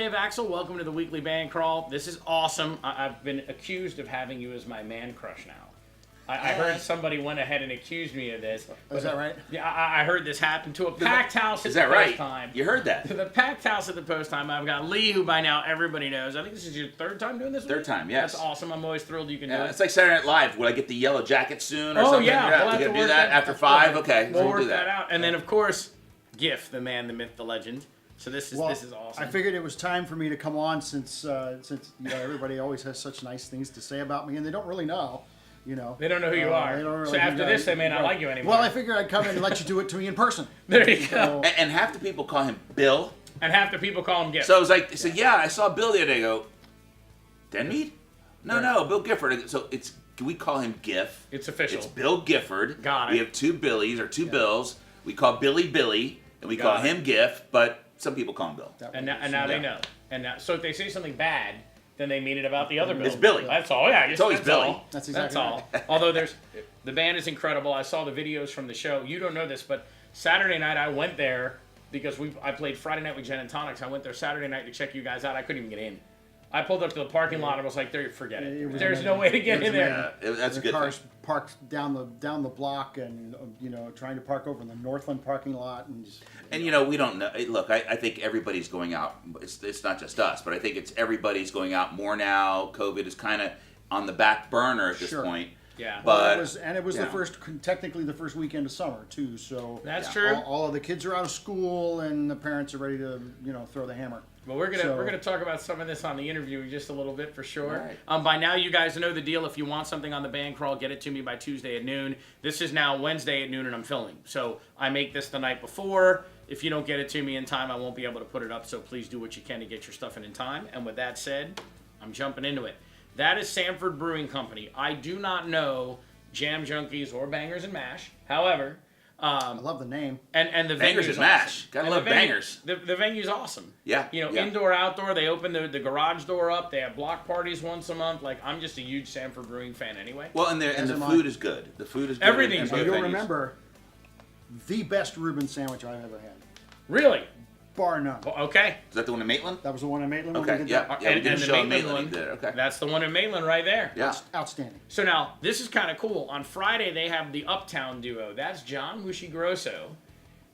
Dave Axel. Welcome to the weekly band crawl. This is awesome. I've been accused of having you as my man crush now. I heard somebody went ahead and accused me of this. Is that right? Yeah, I heard this happen to a packed house at Is the that post right? time. You heard that? The packed house at the post time. I've got Lee, who by now everybody knows. I think this is your third time doing this with Third me? time, yes. That's awesome. I'm always thrilled you can do it. It's like Saturday Night Live. Will I get the yellow jacket soon or Oh, something? yeah. We'll have we to got to do work that that- after 5? Okay, We'll so work do that out. And then, of course, Giff, the man, the myth, the legend. So this is awesome. I figured it was time for me to come on since everybody always has such nice things to say about me, and they don't really know. They don't know who you are. They don't really so after this, they may not like you anymore. Well, I figured I'd come in and let you do it to me in person. There you go. And half the people call him Bill. And half the people call him Giff. So it was like, I saw Bill the other day. I go, Denmead? No, Bill Gifford. So can we call him Giff? It's official. It's Bill Gifford. Got it. We have two Billies or two Bills. We call Billy, and we call him Giff, but some people call him Bill. And now they know. And now, so if they say something bad, then they mean it about the other Bill. It's Billy. That's all. Yeah, It's always Billy. All. That's exactly all. Although the band is incredible. I saw the videos from the show. You don't know this, but Saturday night I went there because I played Friday night with Jen and Tonics. I went there Saturday night to check you guys out. I couldn't even get in. I pulled up to the parking lot and was like, forget it. There's no way to get in there. That's a good cars thing. parked down the block and trying to park over in the Northland parking lot And we don't know. Look, I think everybody's going out. It's not just us, but I think everybody's going out more now. COVID is kind of on the back burner at this point. Yeah, but it was technically the first weekend of summer too. So that's true. All of the kids are out of school and the parents are ready to throw the hammer. Well, we're gonna talk about some of this on the interview in just a little bit for sure. Right. By now, you guys know the deal. If you want something on the band crawl, get it to me by Tuesday at noon. This is now Wednesday at noon, and I'm filming. So I make this the night before. If you don't get it to me in time, I won't be able to put it up. So please do what you can to get your stuff in time. And with that said, I'm jumping into it. That is Sanford Brewing Company. I do not know Jam Junkies or Bangers and Mash. However, I love the name. And the Bangers venue's and Mash. awesome. Gotta love Bangers. The venue's awesome. Yeah. Indoor, outdoor. They open the garage door up. They have block parties once a month. Like, I'm just a huge Sanford Brewing fan anyway. Well, and the food is good. The food is good. Everything's good. You'll remember the best Reuben sandwich I've ever had. Really? Bar none. Well, okay. Is that the one in Maitland? That was the one in Maitland. Okay, we did yeah. that. We did a show in Maitland Maitland. Okay. That's the one in Maitland right there. Yeah. Outstanding. So now, this is kind of cool. On Friday, they have the Uptown duo. That's John Mushigrosso,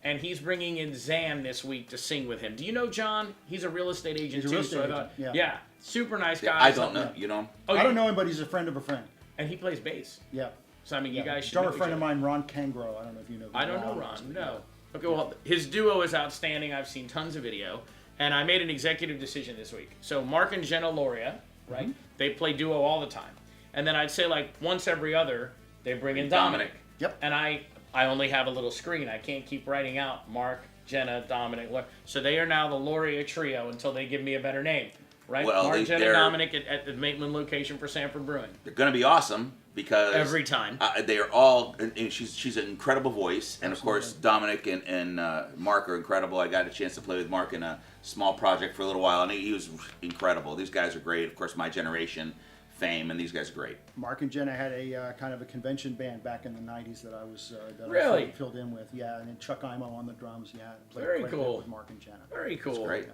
and he's bringing in Zan this week to sing with him. Do you know John? He's a real estate agent, He's a real too. estate agent, Yeah, super nice guy. I don't know. You know him? Oh, I don't know him, but he's a friend of a friend. And he plays bass. Yeah. So, I mean, you guys should drummer know friend each of other. mine, Ron Kangro. I don't know if you know. I don't know Ron, no. Okay, well, his duo is outstanding. I've seen tons of video. And I made an executive decision this week. So Mark and Jenna Loria, right? Mm-hmm. They play duo all the time. And then I'd say like once every other, they bring in Dominic. Yep. And I only have a little screen. I can't keep writing out Mark, Jenna, Dominic. So they are now the Loria trio until they give me a better name. Right? Well, Mark, Jenna, Dominic at the Maitland location for Sanford Brewing. They're going to be awesome because every time they are all. And she's an incredible voice, and of course Dominic and Mark are incredible. I got a chance to play with Mark in a small project for a little while, and he was incredible. These guys are great. Of course, my generation fame, and these guys are great. Mark and Jenna had a kind of a convention band back in the '90s that I was really I filled in with. Yeah, and then Chuck Imo on the drums. Yeah, very cool with Mark and Jenna. Very cool. That's great.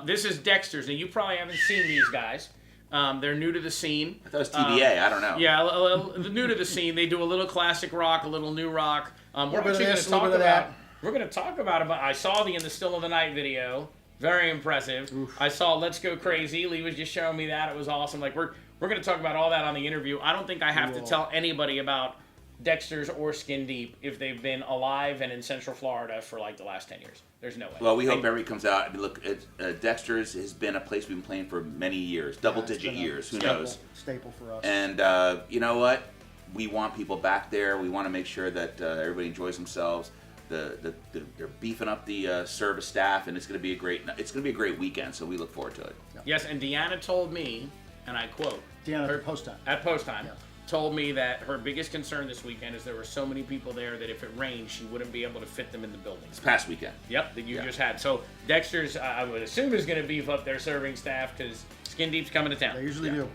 This is Dexters. Now, you probably haven't seen these guys. They're new to the scene. I thought it was TBA. I don't know. Yeah, new to the scene. They do a little classic rock, a little new rock. We're actually going to talk about that. We're going to talk about it. But I saw the In the Still of the Night video. Very impressive. Oof. I saw Let's Go Crazy. Lee was just showing me that. It was awesome. Like we're going to talk about all that on the interview. I don't think I have to tell anybody about Dexters or Skin Deep if they've been alive and in Central Florida for like the last 10 years. There's no way. Well, we hope everybody comes out. I mean, look, Dexters has been a place we've been playing for many years, double-digit years. Who knows? Staple for us. And you know what? We want people back there. We want to make sure that everybody enjoys themselves. They're beefing up the service staff, and it's going to be a great weekend. So we look forward to it. Yeah. Yes, and Deanna told me, and I quote, Deanna at post time. At post time. Yeah. Told me that her biggest concern this weekend is there were so many people there that if it rained, she wouldn't be able to fit them in the building. This past weekend. Yep, that you just had. So Dexter's, I would assume, is going to beef up their serving staff because Skin Deep's coming to town. They usually do.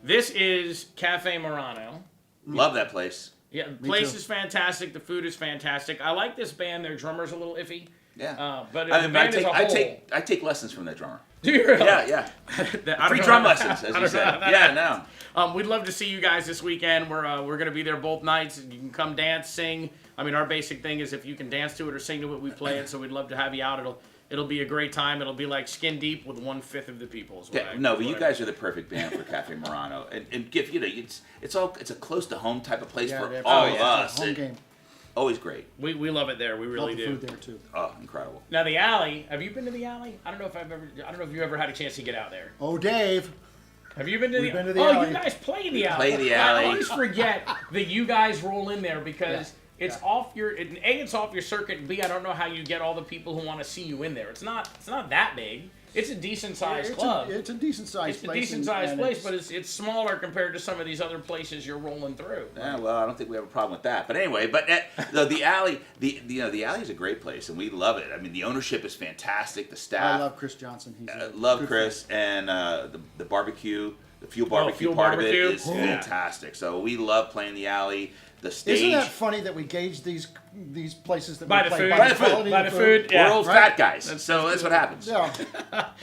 This is Cafe Murano. Love that place. Yeah, the place is fantastic. The food is fantastic. I like this band. Their drummer's a little iffy. Yeah. But I the mean, band as a whole, I take lessons from that drummer. do you really? Yeah. Free drum lessons, as you said. Yeah, no. We'd love to see you guys this weekend. We're gonna be there both nights. You can come dance, sing. I mean, our basic thing is if you can dance to it or sing to it, we play it. So we'd love to have you out. It'll be a great time. It'll be like Skin Deep with 1/5 of the people. But you guys are the perfect band for Cafe Murano. And Giff, it's a close to home type of place for all of us. Home game. Always great. We love it there. We really Love the do. food there too. Oh, incredible. Now the alley. Have you been to the alley? I don't know if you ever had a chance to get out there. Oh, Dave. Have you been to We've the? been to the oh, alley. you guys play the alley. Play the alley. I always forget that you guys roll in there because it's off your. It's off your circuit. And B, I don't know how you get all the people who want to see you in there. It's not that big. It's a decent sized club. It's a decent sized place. It's a decent sized place, but it's smaller compared to some of these other places you're rolling through. Yeah, well, I don't think we have a problem with that. But anyway, the alley, the alley is a great place, and we love it. I mean, the ownership is fantastic. The staff. I love Chris Johnson. He's love good Chris, friend. and the barbecue, the fuel barbecue part of it is fantastic. So we love playing the alley. The stage. Isn't that funny that we gauge these places that By we the play food. by the quality By of the food. We're Yeah. old fat guys, so that's what happens. Yeah.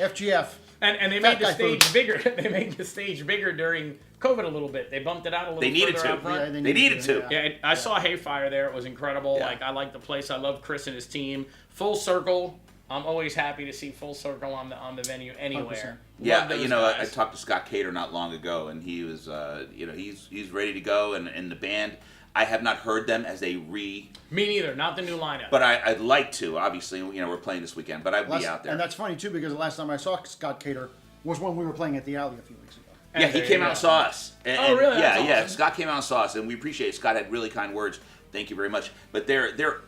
FGF. And they made the stage bigger. They made the stage bigger during COVID a little bit. They bumped it out a little. They needed further to. out front. Yeah, They needed to. Yeah, I saw Hayfire there. It was incredible. Yeah. Like I like the place. I love Chris and his team. Full Circle. I'm always happy to see Full Circle on the venue anywhere. 100%. Yeah, Love those I guys. talked to Scott Cater not long ago, and he was, he's ready to go, and the band. I have not heard them as a Me neither. Not the new lineup. but I'd like to. Obviously, we're playing this weekend, but I'd be out there. And that's funny too because the last time I saw Scott Cater was when we were playing at the alley a few weeks ago. Yeah, he came out and saw us. Oh, really? Yeah, That's yeah. awesome. Scott came out and saw us, and we appreciate it. Scott had really kind words. Thank you very much. But they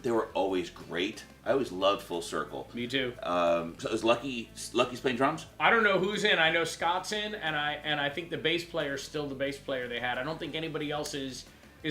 were always great. I always loved Full Circle. Me too. So is Lucky's playing drums? I don't know who's in. I know Scott's in, and I think the bass player is still the bass player they had. I don't think anybody else is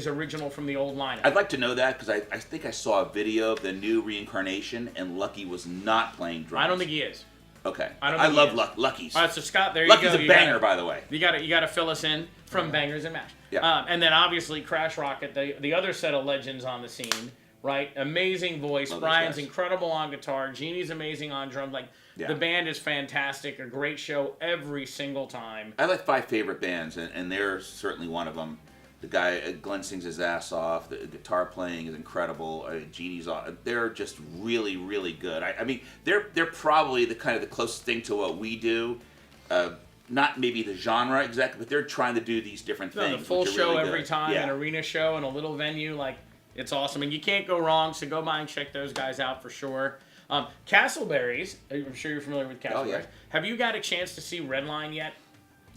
original from the old lineup. I'd like to know that because I think I saw a video of the new reincarnation, and Lucky was not playing drums. I don't think he is. Okay. I don't I think love he is. Lucky's. All right, so Scott, there you Lucky's go. a banger, by the way. You got to fill us in from Bangers and Mash. Yeah. And then obviously Crash Rocket, the other set of legends on the scene, right? Amazing voice. Love those Brian's guys. incredible on guitar. Jeannie's amazing on drums. Like Yeah. the band is fantastic. A great show every single time. I like 5 favorite bands, and they're certainly one of them. The guy, Glenn sings his ass off. The guitar playing is incredible. Jeannie's, they're just really, really good. I mean, they're probably the closest thing to what we do. Not maybe the genre exactly, but they're trying to do these different No, things. the full which are show really every good. time, Yeah. an arena show, and a little venue. Like, it's awesome. And you can't go wrong, so go by and check those guys out for sure. Castleberries, I'm sure you're familiar with Castleberries. Oh, yeah. Have you got a chance to see Redline yet?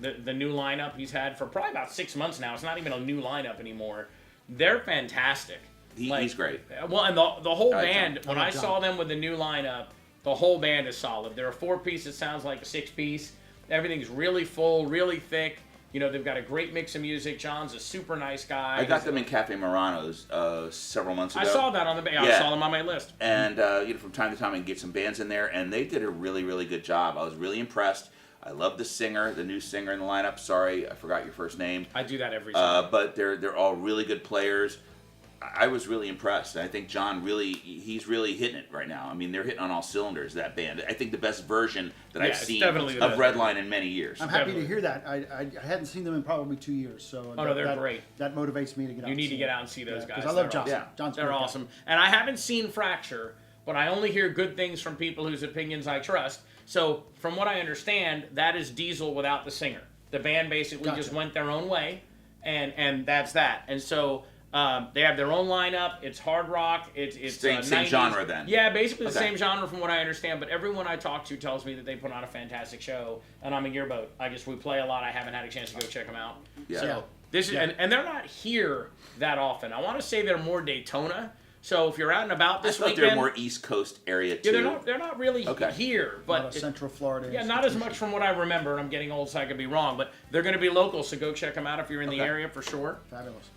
The new lineup he's had for probably about 6 months now. It's not even a new lineup anymore. They're fantastic. He's great. Well, and the whole I like band, John. when I saw them with the new lineup, the whole band is solid. They're a 4-piece. It sounds like a 6-piece. Everything's really full, really thick. They've got a great mix of music. John's a super nice guy. I got them in Cafe Murano's several months ago. I saw that on the band. I saw them on my list. And from time to time, I can get some bands in there, and they did a really, really good job. I was really impressed. I love the singer, the new singer in the lineup. Sorry, I forgot your first name. I do that every time. But they're all really good players. I was really impressed. I think John he's really hitting it right now. I mean, they're hitting on all cylinders, that band. I think the best version that I've it's seen definitely the of best Redline in many years. I'm happy to hear that. I hadn't seen them in probably 2 years, so no, they're great. That motivates me to get out. You need and to see get them. out and see those guys. Because I love They're Johnson. awesome. John's They're awesome. And I haven't seen Fracture, but I only hear good things from people whose opinions I trust. So, from what I understand, that is Diesel without the singer. The band basically just went their own way, and that's that. And so, they have their own lineup. It's hard rock. It's Same 90s. genre then. Yeah, basically the Okay. same genre from what I understand. But everyone I talk to tells me that they put on a fantastic show, and I'm in your boat. We play a lot. I haven't had a chance to go check them out. Yeah. So this is and they're not here that often. I want to say they're more Daytona. So if you're out and about this I thought weekend, they're more East Coast area too. yeah, they're not really here, But but Central Florida. yeah, not as much from what I remember, and I'm getting old, so I could be wrong. But they're going to be local, so go check them out if you're in the area for sure. Fabulous.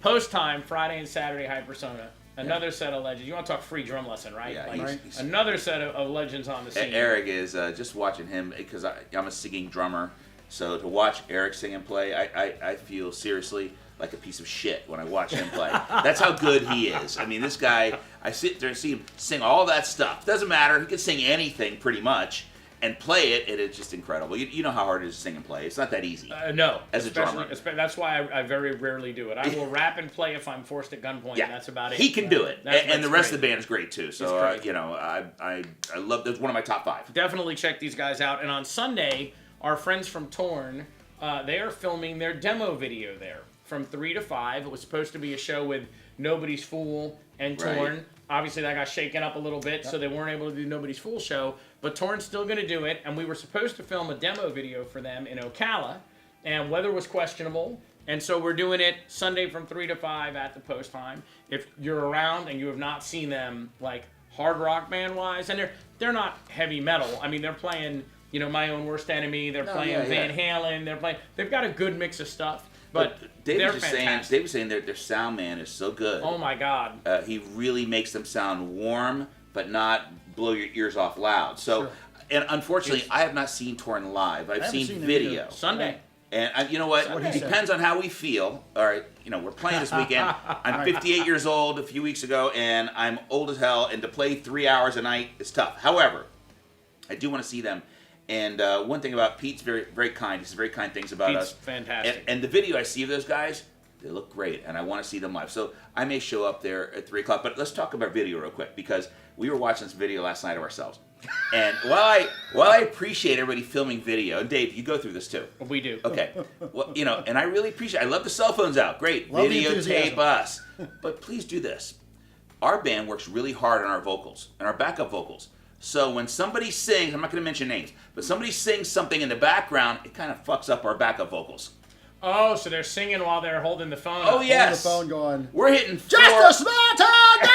Post time Friday and Saturday, Hypersona. Another set of legends. You want to talk free drum lesson, right? Yeah, he's- Another set of legends on the scene. Eric is just watching him because I'm a singing drummer. So to watch Eric sing and play, I feel seriously like a piece of shit when I watch him play. That's how good he is. I mean, this guy, I sit there and see him sing all that stuff. Doesn't matter. He can sing anything pretty much and play it, and it's just incredible. You know how hard it is to sing and play. It's not that easy. No. As a drummer. That's why I very rarely do it. I will rap and play if I'm forced at gunpoint. Yeah. That's about it. He can do it. And the rest great. of the band is great, too. So, you know, I love, that's one of my top 5. Definitely check these guys out. And on Sunday, our friends from Torn, they are filming their demo video there from 3 to 5. It was supposed to be a show with Nobody's Fool and Torn. Right. Obviously, that got shaken up a little bit, so they weren't able to do Nobody's Fool show. But Torn's still going to do it, and we were supposed to film a demo video for them in Ocala, and weather was questionable. And so we're doing it Sunday from 3 to 5 at the post time. If you're around and you have not seen them, like, hard rock band-wise, and they're not heavy metal. I mean, they're playing, you know, My Own Worst Enemy. They're playing Van Halen. They've got a good mix of stuff. But Dave was saying their sound man is so good. Oh my God! He really makes them sound warm, but not blow your ears off loud. So, and unfortunately, I have not seen Torn live. I've seen video Sunday. And you know what? It depends on how we feel. All right, you know, we're playing this weekend. I'm 58 years old a few weeks ago, and I'm old as hell. And to play 3 hours a night is tough. However, I do want to see them. And one thing about Pete's very, very kind. He says very kind things about us. Fantastic. And the video I see of those guys, they look great, and I want to see them live. So I may show up there at 3 o'clock. But let's talk about video real quick, because we were watching this video last night of ourselves. And while I appreciate everybody filming video, and Dave, you go through this too. We do. Okay. Well, you know, and I really appreciate. I love the cell phones out. Great. Love Videotape us. But please do this. Our band works really hard on our vocals and our backup vocals. So when somebody sings, I'm not going to mention names, but somebody sings something in the background, it kind of fucks up our backup vocals. Oh, so they're singing while they're holding the phone. Oh, yes. Holding the phone going, We're hitting just a small town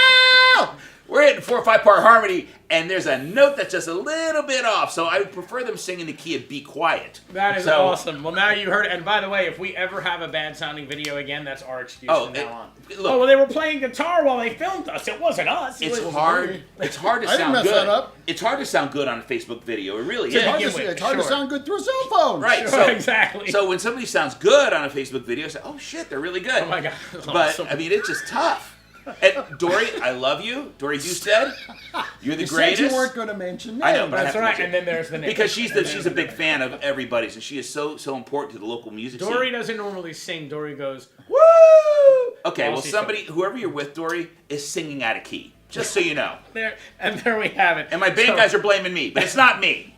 now! We're hitting 4 or 5 part harmony, and there's a note that's just a little bit off. So I would prefer them sing in the key of Be Quiet. That is awesome. Well, now you heard it. And by the way, if we ever have a bad sounding video again, that's our excuse from now on. Look, well, they were playing guitar while they filmed us. It wasn't us. It's hard. It's hard to I didn't sound mess good. that up. It's hard to sound good on a Facebook video. It really is. It's hard to sound good through a cell phone. Right. Sure, So, exactly. So when somebody sounds good on a Facebook video, I say, "Oh shit, they're really good." Oh my God. But Awesome. I mean, it's just tough. And Dory, I love you. Dory Dusted, you're the You greatest. said you weren't going to mention names. I know, but I That's have to right. mention And then there's the name. because she's a big fan of everybody's, and she is so important to the local music Dory scene. doesn't normally sing. Dory goes, Woo! Okay, Well, well, she's somebody, whoever you're with, Dory, is singing out of key. Just so you know. there we have it. And my band guys are blaming me, but it's not me.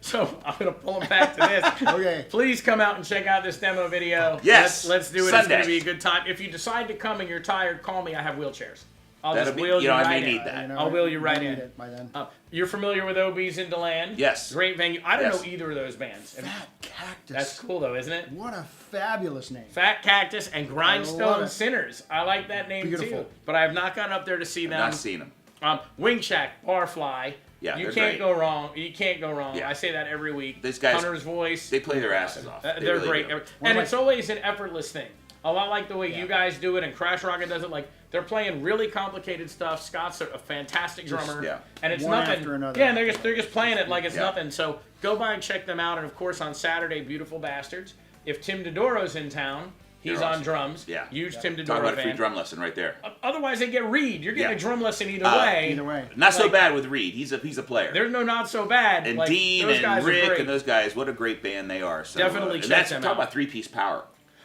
So I'm going to pull them back to this. Okay. Please come out and check out this demo video. Yes. Let's do it. Sunday. It's going to be a good time. If you decide to come and you're tired, call me. I have wheelchairs. I'll That'll just be, wheel you I right may in. need that. I'll wheel you right I need in. it by then. You're familiar with OB's in DeLand? Yes. Great venue. I don't Yes. know either of those bands. Fat Cactus. That's cool though, isn't it? What a fabulous name. Fat Cactus and love Grindstone it. Sinners. I like that name Beautiful. too. But I have not gone up there to see them. Not seen them. Wing Shack, Barfly. Yeah, you they're can't great. go wrong. You can't go wrong. Yeah. I say that every week. These guys- Hunter's Voice. They play their asses off. They They're really great. do. And it's always an effortless thing. A lot like the way you guys do it and Crash Rocket does it. Like, they're playing really complicated stuff. Scott's a fantastic drummer. yeah. And it's One nothing. after another. Yeah, and they're just playing it like it's Yeah. nothing. So go by and check them out. And of course on Saturday, Beautiful Bastards. If Tim Dodoro's in town, he's They're on awesome. drums. Yeah. Huge Tim Dodoro Talk about a fan. free drum lesson right there. Otherwise they get Reed. You're getting Yeah. a drum lesson either way. Either way. Not so Like- bad with Reed. He's a player. There's no not so bad. And like, Dean those guys and are Rick great. and those guys, what a great band they are. So, Definitely and check that's, them talk out. about 3-piece power.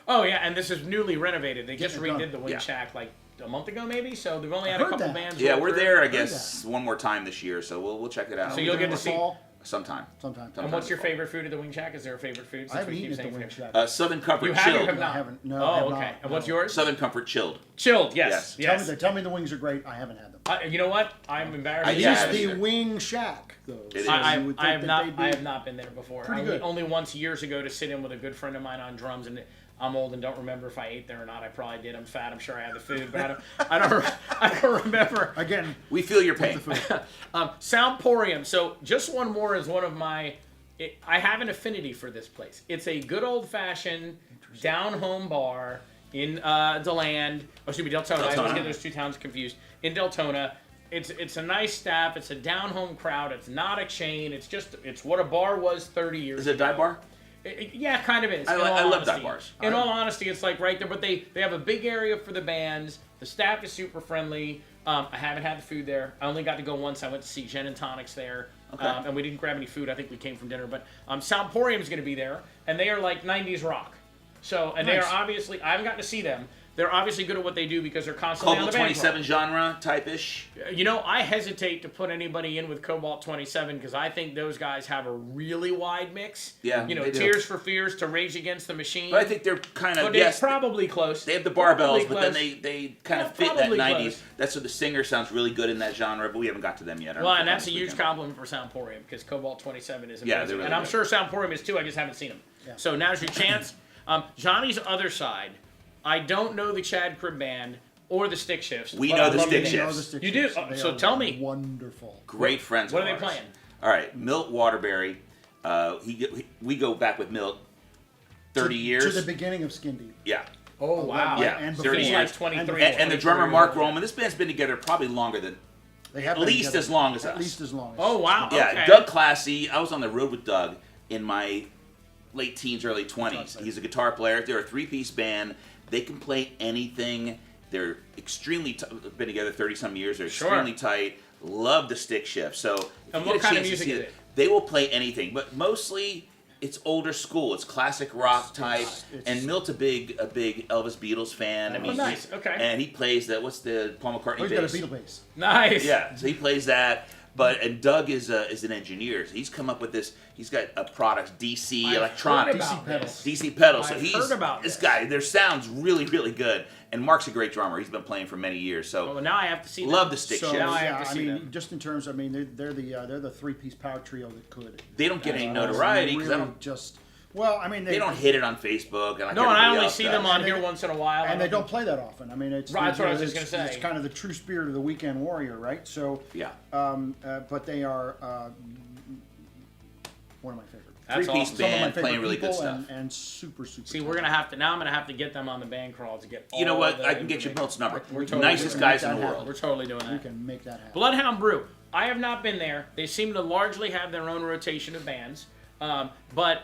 Oh yeah, and this is newly renovated. They just Getting it redid the Wing Yeah. Shack like a month ago maybe. So they've only I had a heard couple that. bands. Yeah, roll we're through. there, I guess, one more time this year, so we'll check it out. So you'll get to see. Fall? sometime. Sometime. And what's your favorite food at the Wing Shack? Is there a favorite food? I haven't we eaten keep at the saying Wing favorite? Shack. Southern Comfort You have or chilled. have No, I not? haven't. No, I Oh, have okay. not. And what's No. yours? Southern Comfort chilled. Chilled. Yes. Yes. Tell me the wings are great. I haven't had them. You know what? I'm embarrassed. I It to yeah, is say it the is. Wing Shack, though. It is. so I you would think have that not. they'd be- I have not been there before. Pretty only, good. only once years ago to sit in with a good friend of mine on drums, and I'm old and don't remember if I ate there or not. I probably did. I'm fat. I'm sure I had the food, but I don't remember. Again, We feel your pain. Soundporium. So just one more is one of my. I have an affinity for this place. It's a good old fashioned down home bar in DeLand. Oh, excuse me, Deltona. I always get those two towns confused. In Deltona. It's a nice staff. It's a down home crowd. It's not a chain. It's what a bar was 30 years Is it a ago. dive bar? Yeah, kind of is. I love dive bars. In all honesty, it's like right there, but they have a big area for the bands. The staff is super friendly. I haven't had the food there. I only got to go once. I went to see Gin and Tonics there. Okay. And we didn't grab any food. I think we came from dinner. But Soundporium's going to be there, and they are like 90s rock. So, and they are obviously, I haven't gotten to see them. They're obviously good at what they do because they're constantly on the Cobalt band 27 genre type-ish. You know, I hesitate to put anybody in with Cobalt 27 because I think those guys have a really wide mix. Yeah, you know, they do. Tears for Fears to Rage Against the Machine. But I think they're kind of, but it's probably close. They have the Probably barbells, but then close. they kind of Yeah, fit that probably 90s. close. That's what the singer sounds really good in that genre, but we haven't got to them yet. Well, and that's a huge compliment for Soundporium because Cobalt 27 is amazing. Yeah, they're really and I'm good. sure Soundporium is too. I just haven't seen them. Yeah. So now's your chance. Johnny's other side. I don't know the Chad Crib Band or the Stick Shifts. We but know I the love Stick name. Shifts. You do? So tell me. Wonderful. Great friends What of are they ours. playing? All right, Milt Waterbury. We go back with Milt 30 years. To the beginning of Skin Deep. Yeah. Oh, wow. Yeah, and 30 He's years. like 23. And the drummer 24. Mark Roman. This band's been together probably longer than, They have at been least together as long as At us. least as long as. Oh, wow. Yeah, Okay. Doug Classy. I was on the road with Doug in my late teens, early 20s. He's a guitar player. They're a three-piece band. They can play anything. They're extremely been together 30-some years. They're extremely tight. Love the Stick Shift. So, if And you what get a kind of chance to music see is it, it? They will play anything, but mostly it's older school. It's classic rock type. And Milt's a big Elvis Beatles fan. I mean, nice. Okay. And he plays that. What's the Paul McCartney He's got a bass? Beatle bass. Nice. Yeah, so he plays that. And Doug is an engineer. So he's come up with this. He's got a product, DC I've Electronics, heard about pedals. this. DC pedals. So I've he's heard about this this. guy. Their sound's really, really good. And Mark's a great drummer. He's been playing for many years. So Well, now I have to see love them. the Stick So Shift. Now I have yeah, to I see mean, them. just in terms, I mean, they're the three-piece power trio that could. They don't get any notoriety because really just. Well, I mean, they don't hit it on Facebook. And like No, and I everybody only else see does. them on And they- here once in a while. And they don't play that often. I mean, it's Right, that's what I was it's- just gonna say. It's kind of the true spirit of the weekend warrior, right? So, Yeah. but they are one of my favorite. That's Three-piece awesome. Some of my band favorite playing really good people stuff. and super. See, we're gonna have to. Now I'm gonna have to get them on the band crawl to get. You know all what? the I can get you information. Milt's number. We're totally Nicest doing guys that in the happen. world. We're totally doing We that. can make that happen. Bloodhound Brew. I have not been there. They seem to largely have their own rotation of bands, but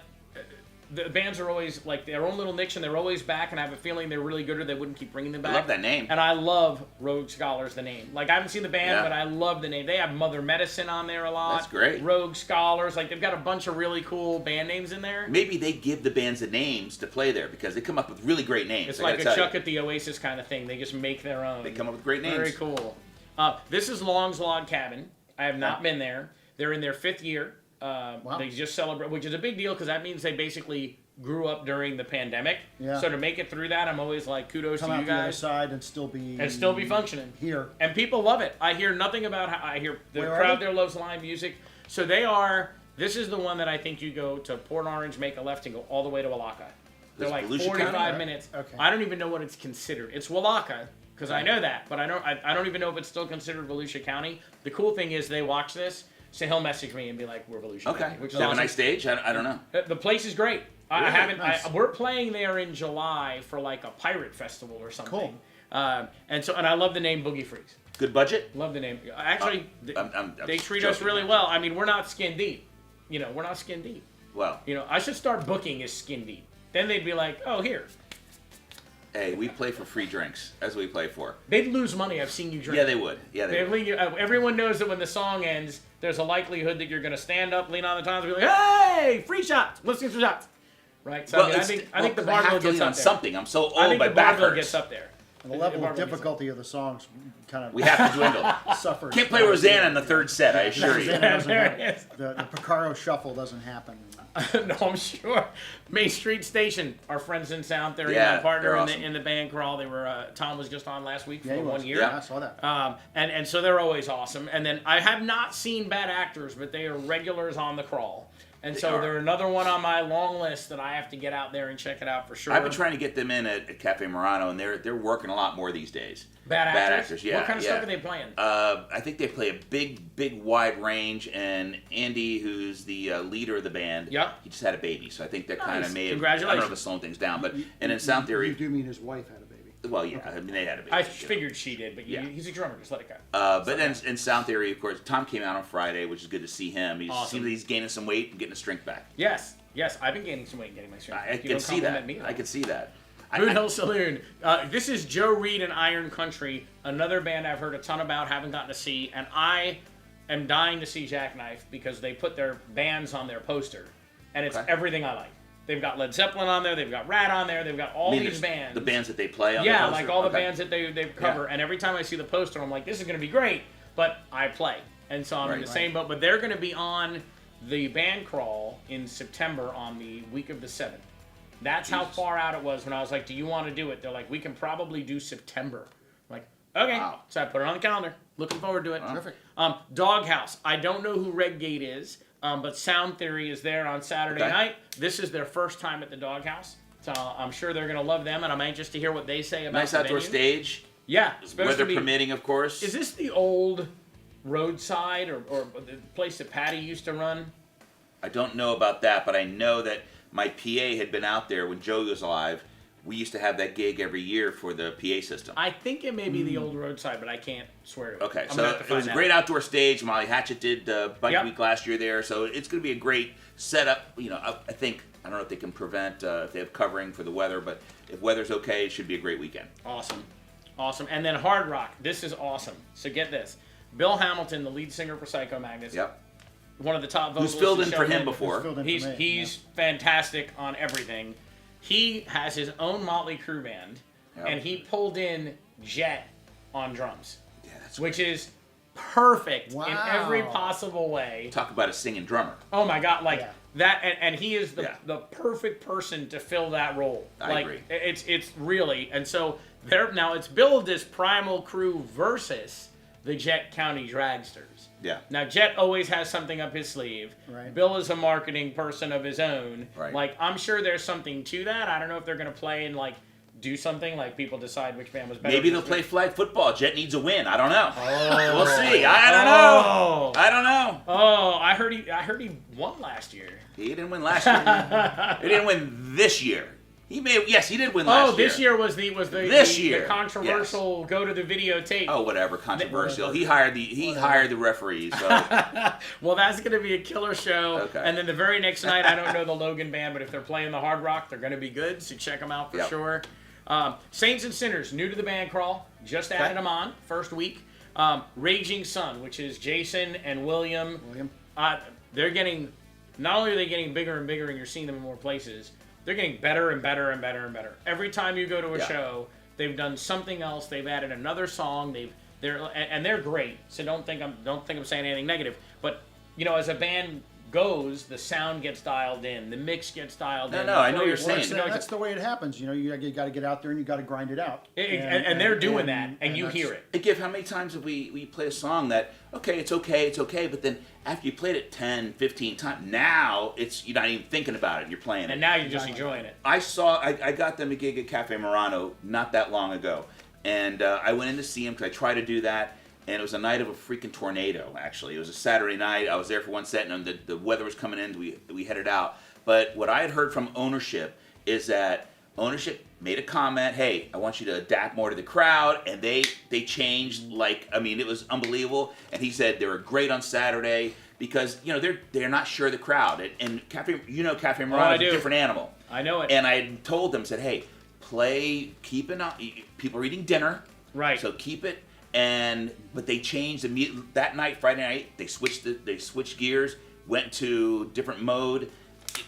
the bands are always like their own little niche, and they're always back. And I have a feeling they're really good, or they wouldn't keep bringing them back. love that name. And I love Rogue Scholars, the name. Like I haven't seen the band, Yeah. but I love the name. They have Mother Medicine on there a lot. That's great. Rogue Scholars, like they've got a bunch of really cool band names in there. Maybe they give the bands the names to play there because they come up with really great names. It's I like a gotta tell Chuck you. at the Oasis kind of thing. They just make their own. They come up with great names. Very cool. This is Long's Log Cabin. I have not been there. They're in their 5th year. They just celebrate, which is a big deal because that means they basically grew up during the pandemic. Yeah. So to make it through that, I'm always like, kudos Come to out you the other guys. side and still be functioning. here. And people love it. I hear nothing about how I hear the Where are crowd they? there loves live music. So they are. This is the one that I think you go to Port Orange, make a left, and go all the way to Wallaka. They're That's like Volusia 45 County? minutes. Okay. I don't even know what it's considered. It's Wallaka because I know that, but I don't even know if it's still considered Volusia County. The cool thing is they watch this, so he'll message me and be like, "We're Volusia Okay. County," which Does is they have a awesome. nice stage? I don't know. The place is great. I Really? haven't. Nice. We're playing there in July for like a pirate festival or something. Cool. And I love the name Boogie Freaks. Good budget? Love the name. Actually, I'm they treat us joking, really man. well. I mean, we're not skin deep. You know, we're not skin deep. Well, You know, I should start booking as skin deep. Then they'd be like, "Oh, here." hey, we play for free drinks. That's what we play for. They'd lose money. I've seen you drink. Yeah, they would. Yeah, they would. Everyone knows that when the song ends, there's a likelihood that you're going to stand up, lean on the tons, and be like, "Hey, free shots! Let's get some shots." Right. So I think the I bar bill have to gets lean up on there. something. I'm so I old, think my the back bar bill hurts. gets up there. And the level bar of bill gets up difficulty of the songs kind of We have to dwindle. suffers. Can't play Rosanna in the third set, I assure you. Rosanna doesn't There happen. it is. The Picaro shuffle doesn't happen. No, I'm sure. Main Street Station, our friends in sound, they're Yeah, my partner they're in awesome. the band crawl. They were Tom was just on last week Yeah, for he was. 1 year. Yeah, I saw that. And so they're always awesome. And then I have not seen Bad Actors, but they are regulars on the crawl. And so are. they're another one on my long list that I have to get out there and check it out for sure. I've been trying to get them in at Cafe Murano, and they're working a lot more these days. Bad Actors? Actors, yeah. What kind of yeah. stuff are they playing? I think they play a big, wide range, and Andy, who's the leader of the band, Yep. he just had a baby, so I think that kind Nice. of may have, I Congratulations. don't know if it's slowing things down, but, and in Sound You Theory, do mean his wife had a baby. well, yeah, I mean, they had a baby. I you know. figured she did, but Yeah. he's a drummer. Just let it go. But then in Sound Theory, of course, Tom came out on Friday, which is good to see him. He Awesome. seems like he's gaining some weight and getting his strength back. Yes. Yes, I've been gaining some weight and getting my strength. I You can don't see that. compliment me at all. I can see that. Boot Hill Saloon. This is Joe Reed and Iron Country, another band I've heard a ton about, haven't gotten to see, and I am dying to see Jackknife because they put their bands on their poster, and it's everything I like. They've got Led Zeppelin on there, they've got Rat on there, they've got all these bands. The bands that they play on the Yeah, poster? like all the bands that they cover, and every time I see the poster, I'm like, this is going to be great, but I play. And so I'm in the same boat, but they're going to be on the band crawl in September on the week of the 7th. That's how far out it was when I was like, do you want to do it? They're like, we can probably do September. I'm like, okay. Wow. So I put it on the calendar. Looking forward to it. Terrific. Doghouse. I don't know who Redgate is, but Sound Theory is there on Saturday night. This is their first time at the Doghouse. So I'm sure they're going to love them, and I'm anxious to hear what they say about nice outdoor stage. Yeah. Weather permitting, of course. Is this the old roadside or the place that Patty used to run? I don't know about that, but I know that my PA had been out there when Joe was alive. We used to have that gig every year for the PA system. I think it may be the old roadside, but I can't swear to it. Okay, so it was a great outdoor stage. Molly Hatchet did Bike Week last year there, so it's going to be a great setup. You know, I think, I don't know if they can prevent, if they have covering for the weather, but if weather's okay, it should be a great weekend. Awesome. And then Hard Rock. This is awesome. So get this. Bill Hamilton, the lead singer for Psycho Magnus. Yep. One of the top vocalists. Who's filled in for him before. He's fantastic on everything. He has his own Motley Crue band, and he pulled in Jet on drums, which is perfect in every possible way. Talk about a singing drummer. Oh my God, that, and he is the perfect person to fill that role. I agree. It's really, and so now it's billed as Primal Crew versus the Jet County Dragsters. Yeah. Now, Jet always has something up his sleeve. Right. Bill is a marketing person of his own. Right. Like, I'm sure there's something to that. I don't know if they're going to play and, like, do something, like people decide which band was better. Maybe they'll play flag football. Jet needs a win. I don't know. Oh. We'll see. I don't know. I don't know. Oh, I heard he won last year. He didn't win last year. He didn't win this year. He did win last year. Oh, this year was the controversial go to the videotape. Oh, whatever, controversial. He hired the referees. So. Well, that's going to be a killer show. Okay. And then the very next night, I don't know the Logan band, but if they're playing the Hard Rock, they're going to be good. So check them out for sure. Saints and Sinners, new to the band crawl. Just added them on first week. Raging Sun, which is Jason and William. They're getting, not only are they getting bigger and bigger, and you're seeing them in more places. They're getting better and better and better and better. Every time you go to a show, they've done something else. They've added another song. They're great. So don't think I'm saying anything negative. But you know, as a band goes, the sound gets dialed in, the mix gets dialed in. No, I know what you're saying. That's the way it happens. You know, you got to get out there and you got to grind it out. And they're doing that, and you hear it. Hey, Giff, how many times have we played a song that, it's okay, but then after you played it 10, 15 times, now you're not even thinking about it, you're playing it. And now you're just enjoying it. I got them a gig at Cafe Murano not that long ago, and I went in to see them because I try to do that. And it was a night of a freaking tornado, actually. It was a Saturday night. I was there for one set, and the weather was coming in. We headed out. But what I had heard from ownership is that ownership made a comment, hey, I want you to adapt more to the crowd. And they changed, it was unbelievable. And he said they were great on Saturday because, they're not sure of the crowd. And Cafe Murano is a different animal. I know it. And I had told them, said, hey, keep it up. People are eating dinner. Right. So keep it. But they changed that night, Friday night. They switched gears, went to different mode.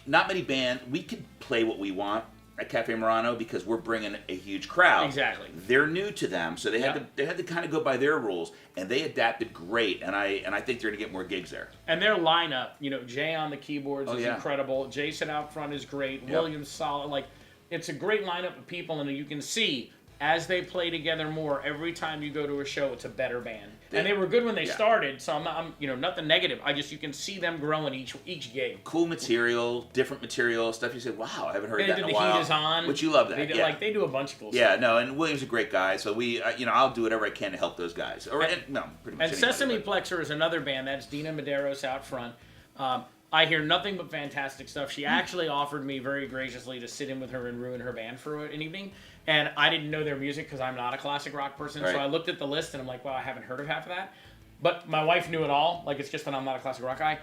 Not many bands. We could play what we want at Cafe Murano because we're bringing a huge crowd. Exactly. They're new to them, so they had to kind of go by their rules, and they adapted great. And I think they're gonna get more gigs there. And their lineup, Jay on the keyboards is incredible. Jason out front is great. William's solid. It's a great lineup of people, and you can see. As they play together more, every time you go to a show, it's a better band. And they were good when they started, so I'm nothing negative. You can see them growing each gig. Cool material, different material, stuff you said, wow, I haven't heard that in a while. The Heat Is On. Which you love that. They do a bunch of cool stuff. Yeah, no, and William's a great guy, so I'll do whatever I can to help those guys. Pretty much. And Sesame Plexer is another band. That's Dina Medeiros out front. I hear nothing but fantastic stuff. She actually offered me very graciously to sit in with her and ruin her band for an evening. And I didn't know their music because I'm not a classic rock person. Right. So I looked at the list and I'm like, wow, I haven't heard of half of that. But my wife knew it all. It's just that I'm not a classic rock guy.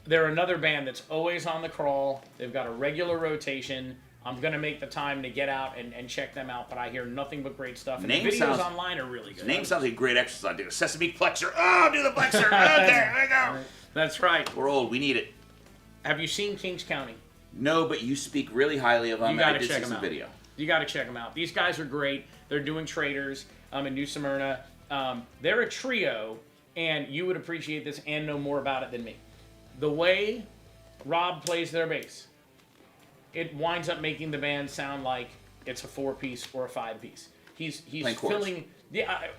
they're another band that's always on the crawl. They've got a regular rotation. I'm going to make the time to get out and check them out, but I hear nothing but great stuff. And the videos online are really good. Name sounds like a great exercise. Do the sesame flexor. Oh, do the flexor. There we go. That's right. We're old. We need it. Have you seen Kings County? No, but you speak really highly of them. You got I to did check see them some out. video. You got to check them out. These guys are great. They're doing Traders in New Smyrna. They're a trio, and you would appreciate this and know more about it than me. The way Rob plays their bass, it winds up making the band sound like it's a 4-piece or a 5-piece. He's filling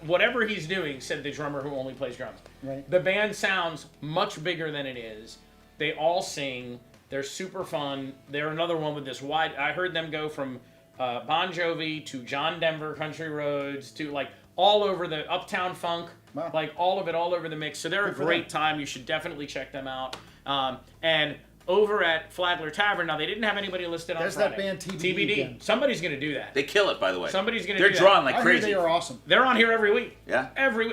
whatever he's doing, said the drummer who only plays drums. Right. The band sounds much bigger than it is. They all sing. They're super fun. They're another one with this wide. I heard them go from Bon Jovi to John Denver Country Roads to like all over the Uptown Funk, Wow. like all of it, all over the mix. So they're Good a for great them. time. You should definitely check them out. And over at Flagler Tavern, now they didn't have anybody listed on There's Friday. that band TBD again. Somebody's going to do that. They kill it, by the way. Somebody's gonna They're do that. drawn like I heard crazy. they are awesome. They're on here every week. Yeah.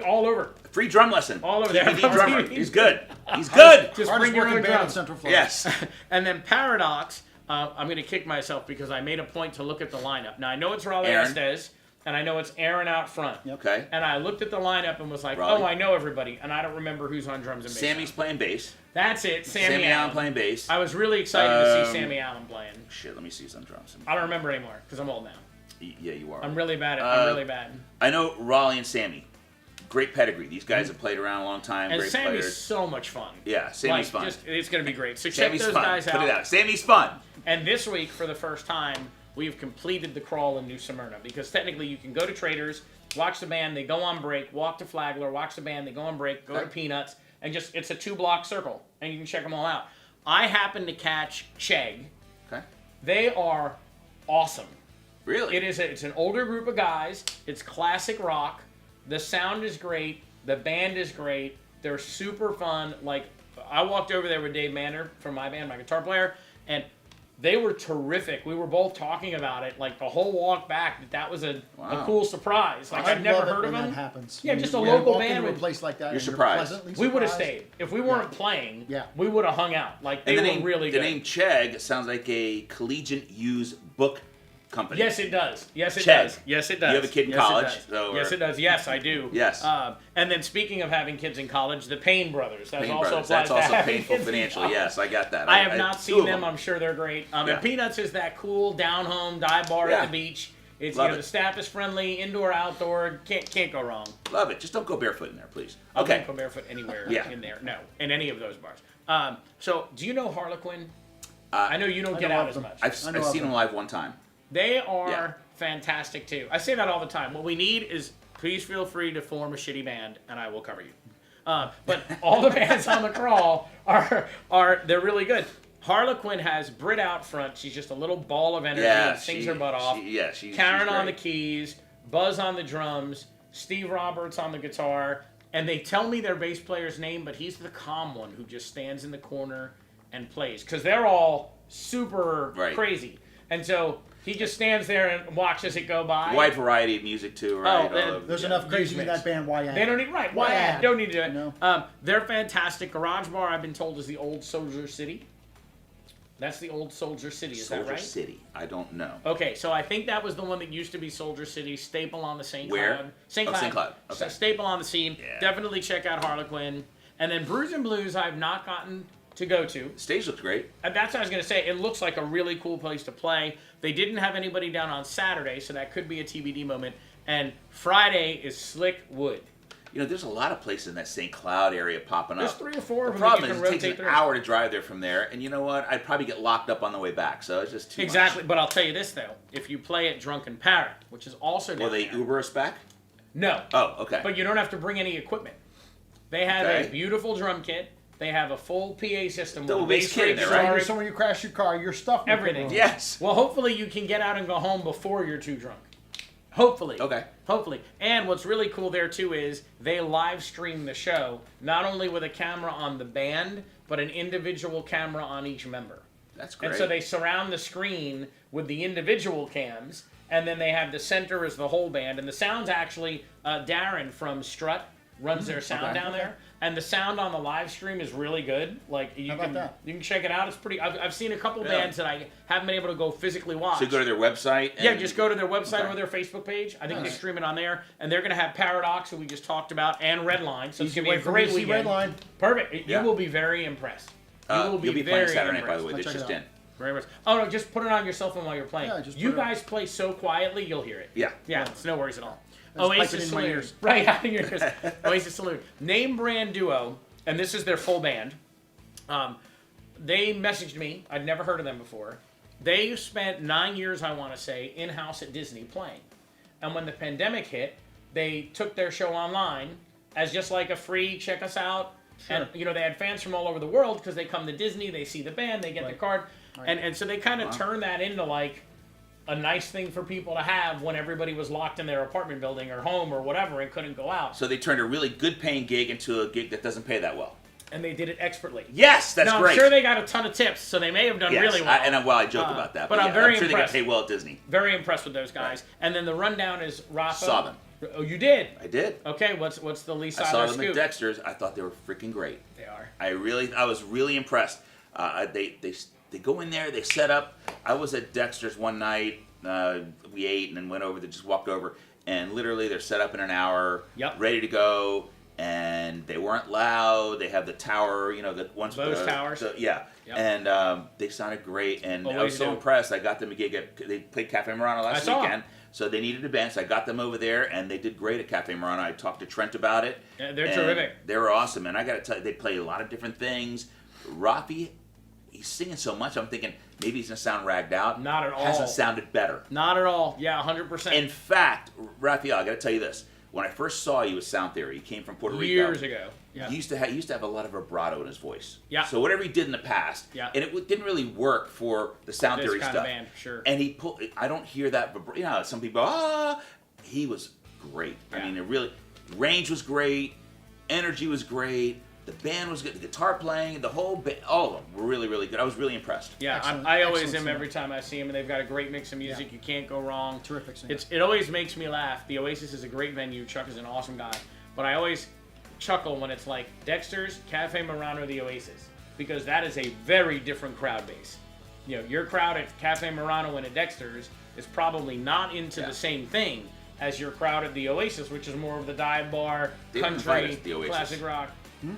All over. Free drum lesson. All over there. TBD drummer. He's good. He's good. Just Hardest bring your working own band in drums. Central Florida. Yes. And then Paradox, I'm going to kick myself because I made a point to look at the lineup. Now, I know it's Rowdy Aaron. Jameson, and I know it's Aaron out front. Yep. Okay. And I looked at the lineup and was like, Rowdy. oh, I know everybody, and I don't remember who's on drums and bass. Sammy's playing bass. That's it, Sammy Allen Allen. playing bass. I was really excited to see Sammy Allen playing. Shit, let me see some drums. I don't remember anymore because I'm old now. Yeah, you are. I'm really bad at I'm really bad. I know Raleigh and Sammy. Great pedigree. These guys have played around a long time. And Great Sammy's players. so much fun. Yeah, Sammy's fun. It's going to be great. So Sammy's check those fun. guys Put out. it out. Sammy's fun. And this week, for the first time, we've completed the crawl in New Smyrna because technically you can go to Traders, watch the band, they go on break, walk to Flagler, watch the band, they go on break, go to Peanuts, and just it's a 2-block circle, and you can check them all out. I happened to catch Chegg. Okay. They are awesome. Really? It's an older group of guys. It's classic rock. The sound is great. The band is great. They're super fun. Like, I walked over there with Dave Manor from my band, my guitar player, and they were terrific. We were both talking about it, like the whole walk back. That was a cool surprise. Like, I'd never love it heard of when them. that happens. Yeah, just a When local you walk band into a with- place like that. You're and surprised. pleasantly We would have surprised. stayed. If we weren't playing, Yeah. we would have hung out. Like, they And were really the good. name Chegg sounds like a collegiate use book company. Yes, it does. Yes, it Chegg. does. Yes, it does. You have a kid in Yes, it college, does. so Yes, or- it does. Yes, I do. Yes. And then speaking of having kids in college, the Payne Brothers. That Payne also Brothers. applies That's also to having painful kids in financially. college. Yes, I got that. I have not two seen of them. I'm sure they're great. Yeah. And Peanuts is that cool down-home dive bar Yeah. at the beach. It's Love it. the staff is friendly, indoor, outdoor. Can't go wrong. Love it. Just don't go barefoot in there, please. I Okay. won't go barefoot anywhere Yeah. in there. No, in any of those bars. So, do you know Harlequin? I know you don't get know out of as them. much. I've I know of seen them them. live one time. They are Yeah. fantastic too. I say that all the time. What we need is please feel free to form a shitty band, and I will cover you. But all the bands on the crawl are they're really good. Harlequin has Brit out front. She's just a little ball of energy Yeah, and sings her butt off. She's Karen on the great. keys, Buzz on the drums, Steve Roberts on the guitar, and they tell me their bass player's name, but he's the calm one who just stands in the corner and plays because they're all super Right. crazy, and so he just stands there and watches it go by. Wide variety of music too, right? Oh, All of- There's yeah. enough crazy in mix. that band. Why? They don't need Why Why add? add? Don't need to do it. No. They're fantastic. Garage Bar, I've been told, is the old Soldier City. That's the old Soldier City. Is Soldier that right? City. I don't know. Okay, so I think that was the one that used to be Soldier City, staple on the St. Where? Cloud. St. Oh, Cloud. St. Cloud. Okay. So staple on the scene. Yeah. Definitely check out Harlequin. And then Brews Blues I've not gotten to go to. Stage looks great. And that's what I was going to say. It looks like a really cool place to play. They didn't have anybody down on Saturday, so that could be a TBD moment. And Friday is Slick Wood. You know, there's a lot of places in that St. Cloud area popping There's up. 3 or 4 The of them that problem you is can it takes rotate an through. hour to drive there from there, and you know what? I'd probably get locked up on the way back, so it's just too Exactly, much. but I'll tell you this though: if you play at Drunken Parrot, which is also down Will they there, Uber us back? no, Oh, okay. but you don't have to bring any equipment. They have Okay. a beautiful drum kit. They have a full PA system. Double with bass kit in rig, there, right? guitar, So when you crash your car, your stuff. will everything. come Yes. Well, hopefully you can get out and go home before you're too drunk. Hopefully. Okay. Hopefully. And what's really cool there too is they live stream the show, not only with a camera on the band, but an individual camera on each member. That's great. And so they surround the screen with the individual cams, and then they have the center as the whole band. And the sound's actually Darren from Strut runs their sound okay. down there, and the sound on the live stream is really good. Like you How about can that? you can check it out. It's pretty. I've seen a couple bands that I haven't been able to go physically watch. So go to their website. Yeah, just go to their website Okay. or their Facebook page. I think they stream it on there, and they're going to have Paradox, who we just talked about, and Redline. So it's going to be a great weekend. Redline. Perfect. Yeah. You will be very impressed. You will be You'll be very playing Saturday night, impressed. by the way. I'll This check just it out. in. Very much. Oh no, just put it on your cell phone while you're playing. Yeah, just you put it on. guys play so quietly, you'll hear it. Yeah. Yeah, it's no worries at all. Just pipe it Oasis in my Saloon. ears. Right, out in your ears. Oasis Saloon. Name brand duo, and this is their full band. They messaged me. I'd never heard of them before. They spent 9 years, I want to say, in-house at Disney playing. And when the pandemic hit, they took their show online as just like a free check us out. Sure. And, you know, they had fans from all over the world because they come to Disney, they see the band, they get the card. Right. And so they kind of turned that into like a nice thing for people to have when everybody was locked in their apartment building or home or whatever and couldn't go out. So they turned a really good paying gig into a gig that doesn't pay that well. And they did it expertly. Yes, that's now, great. I'm sure they got a ton of tips, so they may have done Yes, really well. I joke about that. but But I'm yeah, very I'm sure impressed. they got paid well at Disney. Very impressed with those guys. And then the rundown is Rafa. Saw them. Oh, you did? I did. Okay, what's the Lee I side saw of the them at scoop? Dexters. I thought they were freaking great. They are. I was really impressed. They go in there, they set up. I was at Dexter's one night. We ate and then went over. They just walked over, and literally they're set up in an hour, Yep. ready to go. And they weren't loud. They have the tower, you know, the ones with Those towers. yeah. Yep. And they sounded great. And I Always was so do. impressed. I got them a gig at, they played Cafe Murano last I saw 'em. weekend. So they needed a band, so I got them over there, and they did great at Cafe Murano. I talked to Trent about it. Yeah, they're and terrific. They were awesome, and I got to tell you, they play a lot of different things. Rafi, he's singing so much, I'm thinking maybe he's going to sound ragged out. Not at all. Hasn't sounded better. Not at all. Yeah, 100%. In fact, Raphael, I got to tell you this. When I first saw you with Sound Theory, he came from Puerto Rico. Years ago. Yeah. He used to have a lot of vibrato in his voice. Yeah. So whatever he did in the past, Yeah. and it didn't really work for the Sound This Theory kind stuff. of band, sure. And he pulled. I don't hear that vibrato. You know, some people he was great. Yeah. I mean, it really range was great, energy was great. The band was good. The guitar playing, the whole band, all of them were really, really good. I was really impressed. Yeah, Excellent, I always excellent am singer. every time I see them, and they've got a great mix of music. Yeah. You can't go wrong. Terrific singer. It always makes me laugh. The Oasis is a great venue. Chuck is an awesome guy. But I always chuckle when it's like Dexters, Cafe Murano, the Oasis. Because that is a very different crowd base. You know, your crowd at Cafe Murano and at Dexters is probably not into the same thing as your crowd at the Oasis, which is more of the dive bar, They didn't invite country, us to the Oasis. classic rock.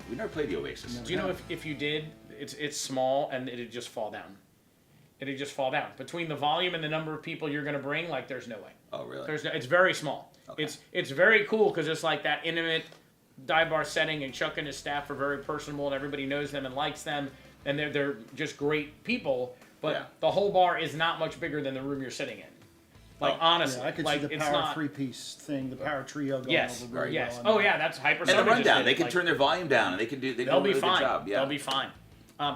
We never played the Oasis. Do you know if you did, it's small and it'd just fall down. It'd just fall down. Between the volume and the number of people you're going to bring, like there's no way. Oh, really? It's very small. Okay. It's very cool because it's like that intimate dive bar setting, and Chuck and his staff are very personable, and everybody knows them and likes them, and they're just great people. But Yeah. the whole bar is not much bigger than the room you're sitting in. Like honestly, Yeah, I could like see the it's power not. three-piece thing, the power trio going Yes, over very yes. well. Oh yeah, that's hyper. And the rundown, they can turn their volume down, and they can do. They do They'll a be really fine. good job. Yeah. They'll be fine.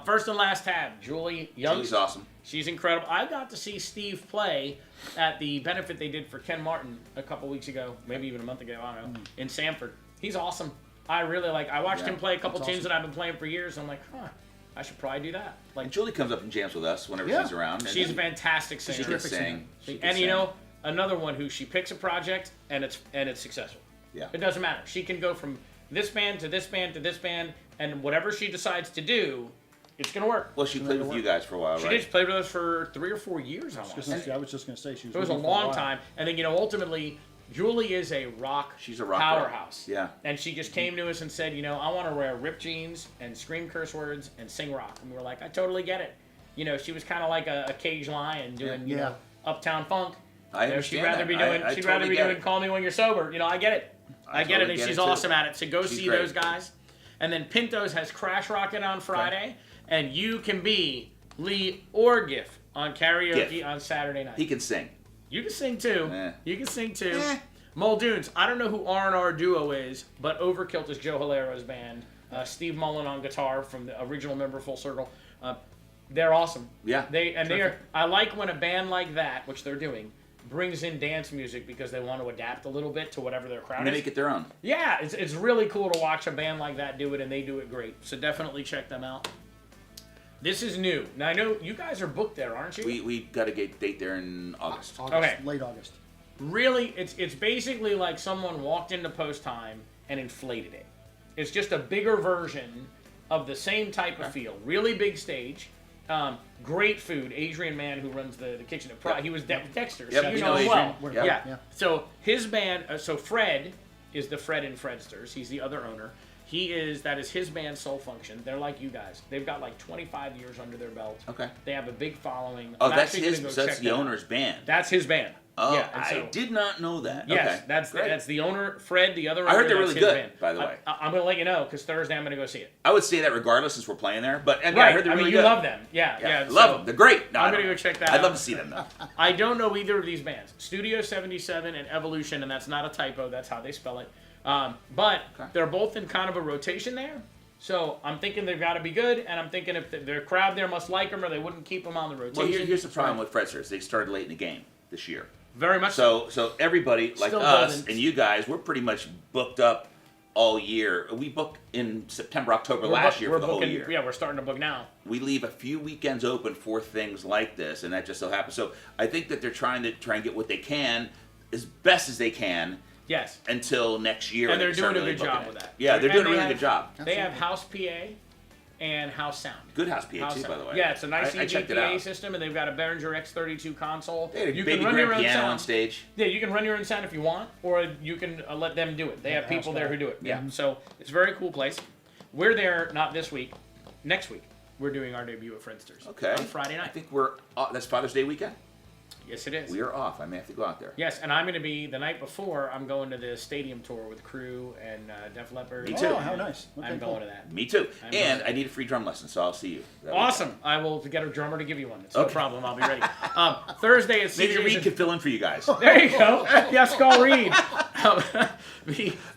First and last tab, Julie Young. Julie's awesome. She's incredible. I got to see Steve play at the benefit they did for Ken Martin a couple weeks ago, maybe even a month ago, I don't know, in Sanford. He's awesome. I really like. I watched Yeah, him play a couple that's tunes awesome. that I've been playing for years. I'm like, I should probably do that. Like, And Julie comes up and jams with us whenever Yeah. she's around. And she's a fantastic singer. She can terrific singer. sing. She can And you sing. know, another one who she picks a project and it's successful. Yeah. It doesn't matter. She can go from this band to this band to this band, and whatever she decides to do, it's gonna work. Well, she played with you guys for a while, She right? did. She played with us for 3 or 4 years. I want to say. I was just going to say she was. It was a with me for long while. time, and then ultimately, Julie is a rock. She's a rock powerhouse. girl. Yeah. And she just came to us and said, I want to wear ripped jeans and scream curse words and sing rock. And we were like, I totally get it. She was kind of like a cage lion doing, Yeah. Uptown Funk. I She'd understand rather that. be doing. I she'd totally rather be get doing it. Call Me When You're Sober. I get it. I get it, totally and get she's it, too. awesome at it. So go She's see great. those guys. And then Pintos has Crash Rocket on Friday, and you can be Lee or Giff on karaoke Giff. on Saturday night. He can sing. You can sing too. Eh. You can sing too. Eh. Muldoons. I don't know who R&R Duo is, but Overkilt is Joe Hilaro's band. Steve Mullen on guitar from the original member Full Circle. They're awesome. Yeah. I like when a band like that, which they're doing, brings in dance music because they want to adapt a little bit to whatever their crowd And they is. make it their own. Yeah, it's really cool to watch a band like that do it, and they do it great. So definitely check them out. This is new. Now I know you guys are booked there, aren't you? We got a date there in August. August, Okay. Late August. really, it's basically like someone walked into Post Time and inflated it. It's just a bigger version of the same type of feel. Really big stage. Great food. Adrian Mann, who runs the kitchen at Pride, he was Dexters, so you know him well. Yeah. So his band, so Fred is the Fred in Fredsters. He's the other owner. That is his band, Soul Function. They're like you guys. They've got like 25 years under their belt. Okay. They have a big following. Oh, that's the owner's band. That's his band. Oh, yeah, I did not know that. Yes, okay. that's the owner, Fred, the other owner. I heard they're really good, band. by the way. I'm going to let you know, because Thursday I'm going to go see it. I would say that regardless, since we're playing there. But I heard they're really you good. love them. Yeah. Love them. They're great. No, I'm going to go check that out. I'd love to see them, though. I don't know either of these bands. Studio 77 and Evolution, and that's not a typo. That's how they spell it. But they're both in kind of a rotation there. So I'm thinking they've got to be good, and I'm thinking if their crowd there must like them, or they wouldn't keep them on the rotation. Well, here's the problem with Fredzias. They started late in the game this year. Very much so. So everybody, like Still us building. and you guys, we're pretty much booked up all year. We booked in September, October last year for the whole year. Yeah, we're starting to book now. We leave a few weekends open for things like this, and that just so happens. So I think that they're trying and get what they can, as best as they can. Yes. Until next year. And they're doing a really good job with that. Yeah, they're doing a really good job. They have House PA and House Sound. Good House PA too, by the way. Yeah, it's a nice I checked it PA out. system, and they've got a Behringer X32 console. They had a You baby can run your grand own piano sound on stage. Yeah, you can run your own sound if you want, or you can let them do it. They have people there who do it. Yeah, so it's a very cool place. We're there not this week, next week. We're doing our debut at Fredsters. Okay. On Friday night. I think that's Father's Day weekend. Yes, it is. We are off. I may have to go out there. Yes, and I'm going to be, the night before, I'm going to the stadium tour with Crew and Def Leppard. Me too. Oh, how nice. Okay, I'm cool. going to that. Me too. And I need a free drum lesson, so I'll see you. Awesome. I will get a drummer to give you one. It's no problem. I'll be ready. Thursday is Maybe Reed can fill in for you guys. There you go. Yes, call Reed.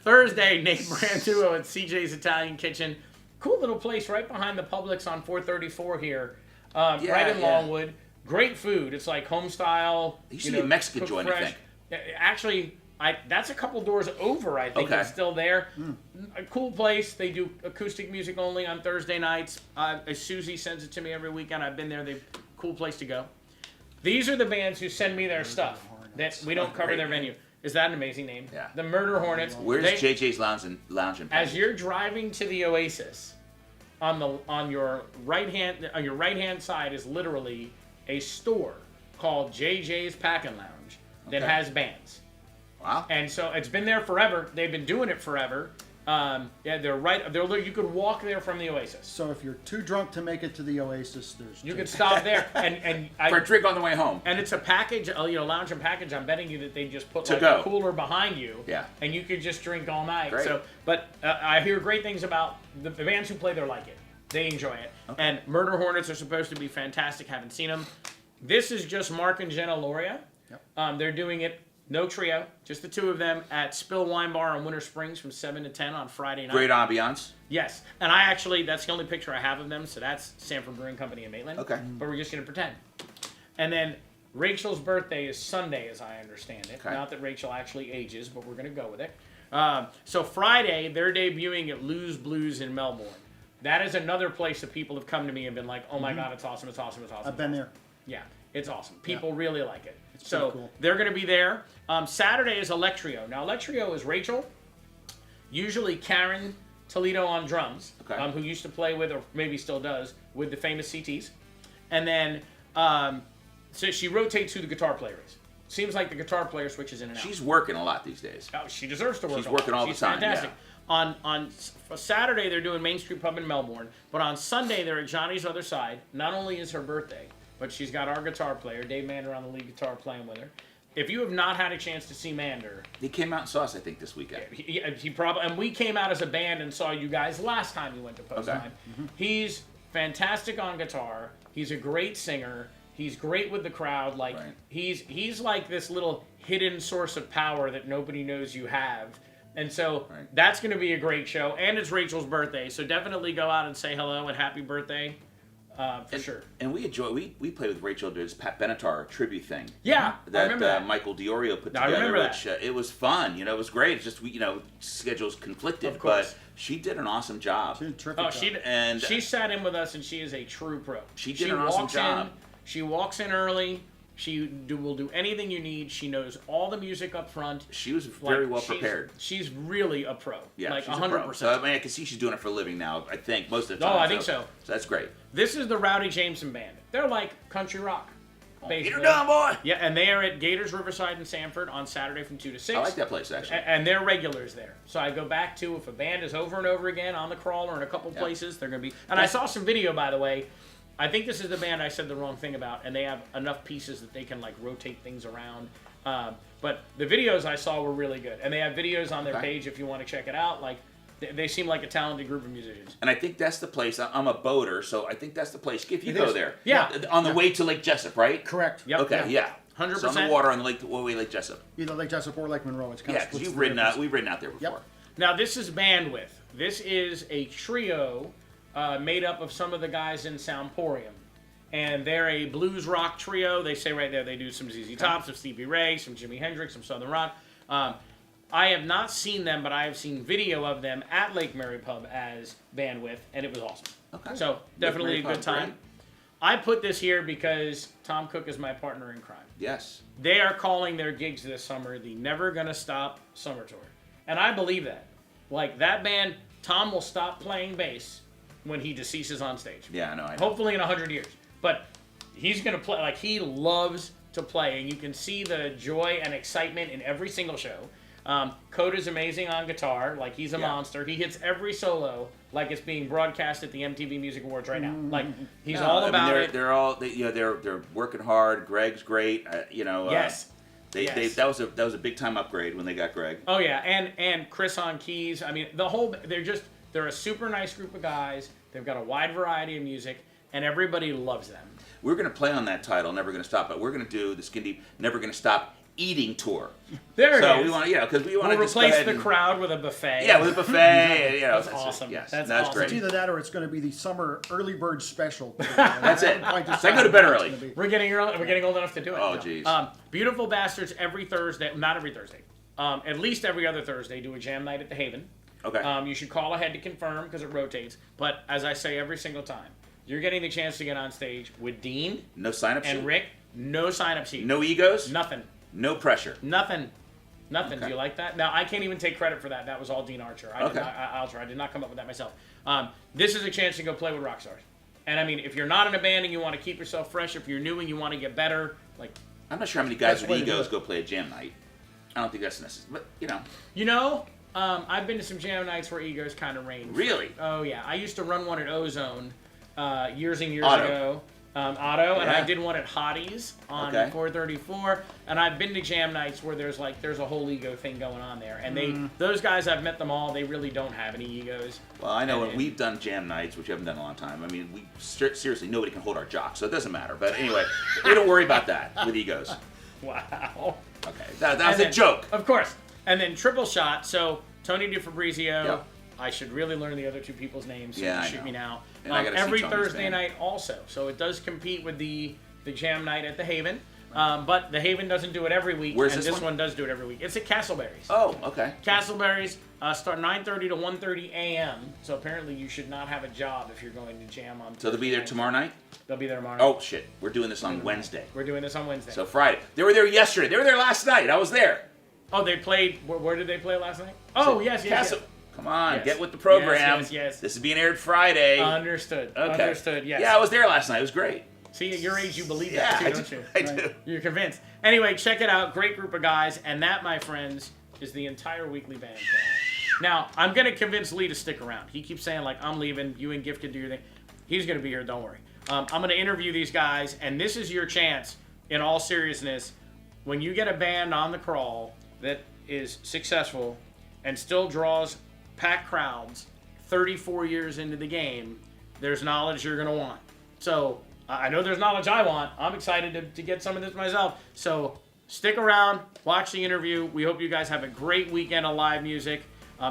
Thursday, Nate Branduo at CJ's Italian Kitchen. Cool little place right behind the Publix on 434 here. Right in Longwood. Great food. It's like home style. It used to be a Mexican joint, I think. Actually, that's a couple doors over, I think. Okay. It's still there. A cool place. They do acoustic music only on Thursday nights. Susie sends it to me every weekend. I've been there. Cool place to go. These are the bands who send me their stuff. That we don't cover their venue. Is that an amazing name? Yeah. The Murder Hornets. Where's JJ's Lounge and As you're driving to the Oasis, on your right hand side is literally a store called JJ's Packin' Lounge that has bands. Wow. And so it's been there forever. They've been doing it forever. They're right. You could walk there from the Oasis. So if you're too drunk to make it to the Oasis, you can stop there and for a drink on the way home. And it's a package, lounge and package. I'm betting you that they just put a cooler behind you. Yeah. And you could just drink all night. Great. So, but I hear great things about the bands who play there. Like it. They enjoy it. Okay. And Murder Hornets are supposed to be fantastic. Haven't seen them. This is just Mark and Jenna Loria. Yep. They're doing it. No trio, just the two of them at Spill Wine Bar in Winter Springs from 7 to 10 on Friday night. Great ambiance. Yes. And that's the only picture I have of them, so that's Sanford Brewing Company in Maitland. Okay. But we're just going to pretend. And then Rachel's birthday is Sunday, as I understand it. Okay. Not that Rachel actually ages, but we're going to go with it. So Friday, they're debuting at Brews Blues in Melbourne. That is another place that people have come to me and been like, oh my God, it's awesome, it's awesome, it's awesome. I've been there. Yeah, it's awesome. People really like it. It's so cool. They're going to be there. Saturday is Electrio. Now, Electrio is Rachel, usually Karen Toledo on drums, who used to play with, or maybe still does, with the famous CTs. And then, so she rotates who the guitar player is. Seems like the guitar player switches in and out. She's working a lot these days. Oh, she deserves to work. She's working all the time. She's fantastic. Yeah. On Saturday, they're doing Main Street Pub in Melbourne, but on Sunday, they're at Johnny's Other Side. Not only is her birthday, but she's got our guitar player, Dave Mander, on the lead guitar playing with her. If you have not had a chance to see Mander... He came out and saw us, I think, this weekend. He probably... And we came out as a band and saw you guys last time you went to Post Time. Mm-hmm. He's fantastic on guitar. He's a great singer. He's great with the crowd. Like he's like this little hidden source of power that nobody knows you have. And so that's going to be a great show. And it's Rachel's birthday, so definitely go out and say hello and happy birthday. For sure. And we we played with Rachel to his Pat Benatar tribute thing. Yeah, that, I remember that. Michael Diorio put together. I remember which, it was fun. It was great. It's just schedules conflicted, of course. But she did an awesome job. She did a terrific job. She sat in with us, and she is a true pro. She did an awesome job. She walks in early. will do anything you need. She knows all the music up front. She was very well prepared. She's really a pro. Yeah, like she's 100%. So, I mean, I can see she's doing it for a living now, I think, most of the Oh, time. I think so. So that's great. This is the Rowdy Jameson Band. They're like country rock. Get her done, boy! Yeah, and they are at Gators Riverside in Sanford on Saturday from 2 to 6. I like that place, actually. And they're regulars there. So I go back to, if a band is over and over again on the crawl or in a couple places, they're going to be... And I saw some video, by the way. I think this is the band I said the wrong thing about, and they have enough pieces that they can, like, rotate things around. But the videos I saw were really good. And they have videos on their page if you want to check it out. Like, they seem like a talented group of musicians. And I think that's the place. I'm a boater, so I think that's the place. If you go there. Yeah. On the way to Lake Jessup, right? Correct. Yep. Okay, yeah. 100%. So on the water on the Lake Jessup. Either Lake Jessup or Lake Monroe. It's kind Yeah, of because we've ridden out there before. Yep. Now, this is bandwidth. This is a trio made up of some of the guys in Soundporium. And they're a blues rock trio. They say right there they do some ZZ Top, some Stevie Ray, some Jimi Hendrix, some Southern Rock. I have not seen them, but I have seen video of them at Lake Mary Pub as bandwidth, and it was awesome. Okay. So definitely a Mary good Pub, time. great. I put this here because Tom Cook is my partner in crime. Yes. They are calling their gigs this summer the Never Gonna Stop Summer Tour. And I believe that. Like, that band, Tom will stop playing bass when he deceases on stage. Yeah, I know. Hopefully in 100 years. But he's going to play, like, he loves to play. And you can see the joy and excitement in every single show. Coda's amazing on guitar. Like, he's a monster. He hits every solo like it's being broadcast at the MTV Music Awards right now. Like, he's all about it. They're working hard. Greg's great. Yes. That was a big time upgrade when they got Greg. Oh yeah, and Chris on keys. I mean, they're a super nice group of guys. They've got a wide variety of music, and everybody loves them. We're going to play on that title, Never Gonna Stop, but we're going to do the Skin Deep Never Gonna Stop eating tour. There it is. So we want to, because we want to replace the crowd with a buffet. Yeah, with a buffet. That's awesome. Yes, that's awesome. great. It's either that or it's going to be the summer early bird special. That's it. So I go to bed early. We're getting old enough to do it. Oh, jeez. Beautiful Bastards every Thursday, not every Thursday, at least every other Thursday, do a jam night at the Haven. Okay. You should call ahead to confirm because it rotates. But as I say every single time, you're getting the chance to get on stage with Dean No sign-up sheet? and Rick. No sign-up sheet. No egos? Nothing. No pressure? Nothing. Okay. Do you like that? Now, I can't even take credit for that. That was all Dean Archer. I did not come up with that myself. This is a chance to go play with rock stars. And I mean, if you're not in a band and you want to keep yourself fresh, if you're new and you want to get better, like... I'm not sure how many guys with That's the way to egos do it. go play a jam night. I don't think that's necessary, but, I've been to some jam nights where egos kind of reign. Really? Oh, yeah. I used to run one at Ozone years and years Auto. ago. Auto, and I Yeah. did one at Hotties on Okay. 434, and I've been to jam nights where there's a whole ego thing going on there, and those guys, I've met them all, they really don't have any egos. Well, I know when we've done jam nights, which we haven't done in a long time. I mean, seriously, nobody can hold our jock, so it doesn't matter. But anyway, we don't worry about that with egos. Wow. Okay, that was a joke. Of course. And then triple shot, so Tony DeFabrizio, Yep. I should really learn the other two people's names, so Yeah, you I shoot know. me now. And I gotta see every Tony's Thursday band. night also, so it does compete with the jam night at the Haven. But the Haven doesn't do it every week, Where's and this this one? one does do it every week. It's at Castleberry's. Oh, okay. Castleberry's start 9:30 to 1:30 a.m. So apparently you should not have a job if you're going to jam on. So they'll be there tomorrow night? They'll be there tomorrow night. Oh, shit. We're doing this on Wednesday. We're doing this on Wednesday. So Friday. They were there yesterday. They were there last night. I was there. Oh, they played. Where did they play last night? Oh, So, yes. Castle. Come on, Yes. get with the program. Yes. This is being aired Friday. Understood. Okay. Understood. Yes. Yeah, I was there last night. It was great. See, at your age, you believe Yeah, that too, I don't do. you? I do. You're convinced. Anyway, check it out. Great group of guys. And that, my friends, is the entire weekly band call. Now, I'm going to convince Lee to stick around. He keeps saying, like, I'm leaving. You and Giff can do your thing. He's going to be here. Don't worry. I'm going to interview these guys. And this is your chance, in all seriousness, when you get a band on the crawl that is successful and still draws packed crowds 34 years into the game, there's knowledge you're going to want. So I know there's knowledge I want. I'm excited to get some of this myself. So stick around, watch the interview. We hope you guys have a great weekend of live music.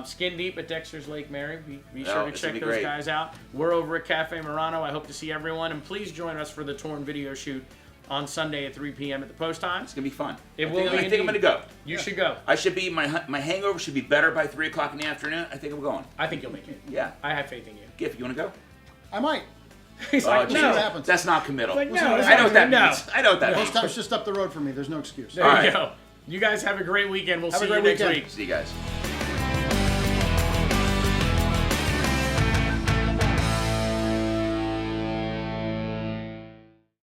Skin Deep at Dexters Lake Mary. Be sure to it's check gonna be those great. guys out. We're over at Cafe Murano. I hope to see everyone. And please join us for the Torn video shoot on Sunday at 3 p.m. at the Post Time. It's going to be fun. It I will think, be I think I'm going to go. You should go. I should be, my hangover should be better by 3 o'clock in the afternoon. I think I'm going. I think you'll make it. Yeah. I have faith in you. Giff, you want to go? I might. He's Oh, like, geez. no. what happens. That's not committal. Like, Listen, no, I it's I know not what that no. means. I know what that Most means. times just up the road from me. There's no excuse. There All you right. go. You guys have a great weekend. We'll Have a see you great next weekend. week. See you guys.